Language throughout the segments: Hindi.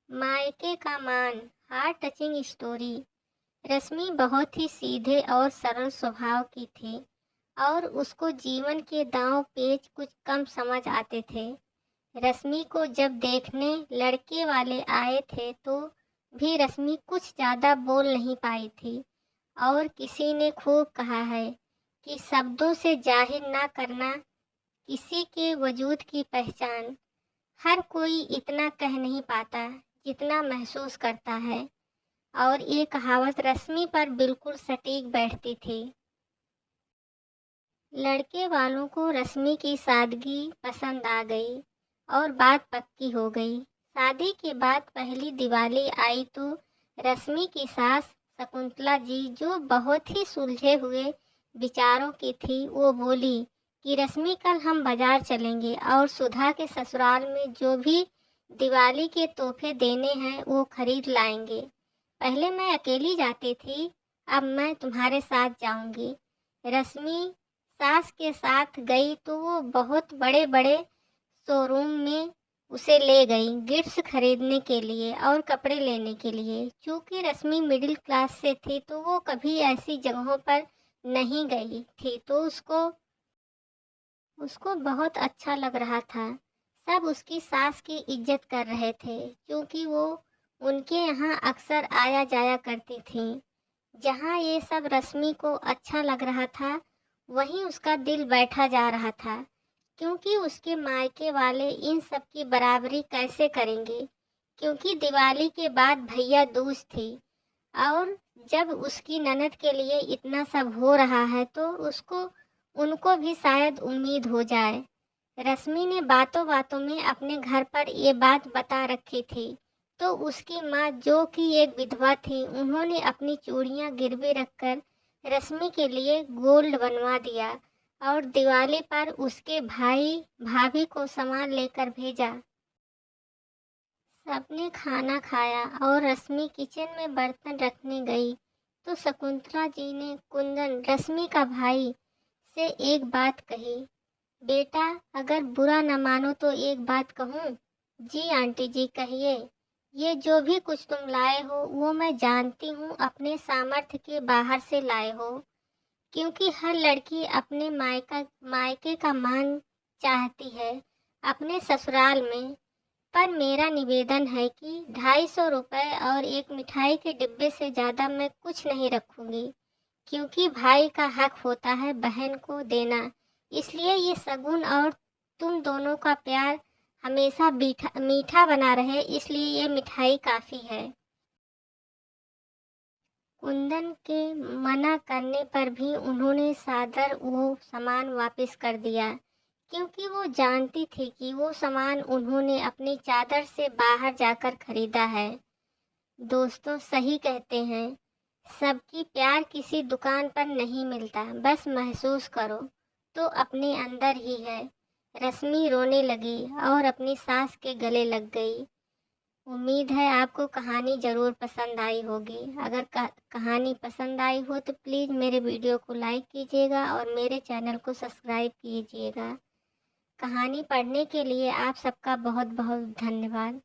मायके का मान, हार्ट टचिंग स्टोरी। रश्मि बहुत ही सीधे और सरल स्वभाव की थी और उसको जीवन के दांव पेच कुछ कम समझ आते थे। रश्मि को जब देखने लड़के वाले आए थे तो भी रश्मि कुछ ज़्यादा बोल नहीं पाई थी। और किसी ने खूब कहा है कि शब्दों से जाहिर ना करना किसी के वजूद की पहचान। हर कोई इतना कह नहीं पाता जितना महसूस करता है। और ये कहावत रश्मि पर बिल्कुल सटीक बैठती थी। लड़के वालों को रश्मि की सादगी पसंद आ गई और बात पक्की हो गई। शादी के बाद पहली दिवाली आई तो रश्मि की सास शकुंतला जी, जो बहुत ही सुलझे हुए विचारों की थी, वो बोली कि रश्मि कल हम बाजार चलेंगे और सुधा के ससुराल में जो भी दिवाली के तोहफे देने हैं वो खरीद लाएंगे। पहले मैं अकेली जाती थी, अब मैं तुम्हारे साथ जाऊंगी। रश्मि सास के साथ गई तो वो बहुत बड़े बड़े शोरूम में उसे ले गई गिफ्ट्स खरीदने के लिए और कपड़े लेने के लिए। क्योंकि रश्मि मिडिल क्लास से थी तो वो कभी ऐसी जगहों पर नहीं गई थी, तो उसको बहुत अच्छा लग रहा था। सब उसकी सास की इज्जत कर रहे थे क्योंकि वो उनके यहाँ अक्सर आया जाया करती थी। जहाँ ये सब रश्मि को अच्छा लग रहा था वहीं उसका दिल बैठा जा रहा था, क्योंकि उसके मायके वाले इन सब की बराबरी कैसे करेंगे। क्योंकि दिवाली के बाद भैया दूज थी और जब उसकी ननद के लिए इतना सब हो रहा है तो उसको उनको भी शायद उम्मीद हो जाए। रश्मि ने बातों बातों में अपने घर पर ये बात बता रखी थी तो उसकी माँ, जो कि एक विधवा थी, उन्होंने अपनी चूड़ियाँ गिरवी रखकर रश्मि के लिए गोल्ड बनवा दिया और दिवाली पर उसके भाई भाभी को सामान लेकर भेजा। सबने खाना खाया और रश्मि किचन में बर्तन रखने गई तो शकुंतला जी ने कुंदन, रश्मि का भाई, से एक बात कही। बेटा, अगर बुरा न मानो तो एक बात कहूँ? जी आंटी जी, कहिए। ये जो भी कुछ तुम लाए हो वो मैं जानती हूँ अपने सामर्थ्य के बाहर से लाए हो, क्योंकि हर लड़की अपने मायके का मान चाहती है अपने ससुराल में। पर मेरा निवेदन है कि 250 रुपये और एक मिठाई के डिब्बे से ज़्यादा मैं कुछ नहीं रखूँगी, क्योंकि भाई का हक होता है बहन को देना। इसलिए ये शगुन और तुम दोनों का प्यार हमेशा मीठा मीठा बना रहे, इसलिए ये मिठाई काफ़ी है। कुंदन के मना करने पर भी उन्होंने सादर वो सामान वापस कर दिया, क्योंकि वो जानती थी कि वो सामान उन्होंने अपनी चादर से बाहर जाकर खरीदा है। दोस्तों सही कहते हैं, सबकी प्यार किसी दुकान पर नहीं मिलता, बस महसूस करो तो अपने अंदर ही है। रश्मि रोने लगी और अपनी सास के गले लग गई। उम्मीद है आपको कहानी ज़रूर पसंद आई होगी। अगर कहानी पसंद आई हो तो प्लीज़ मेरे वीडियो को लाइक कीजिएगा और मेरे चैनल को सब्सक्राइब कीजिएगा। कहानी पढ़ने के लिए आप सबका बहुत बहुत धन्यवाद।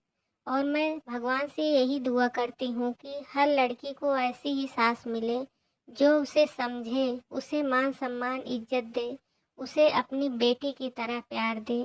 और मैं भगवान से यही दुआ करती हूँ कि हर लड़की को ऐसी ही सास मिले जो उसे समझे, उसे मान सम्मान इज्जत दे, उसे अपनी बेटी की तरह प्यार दे।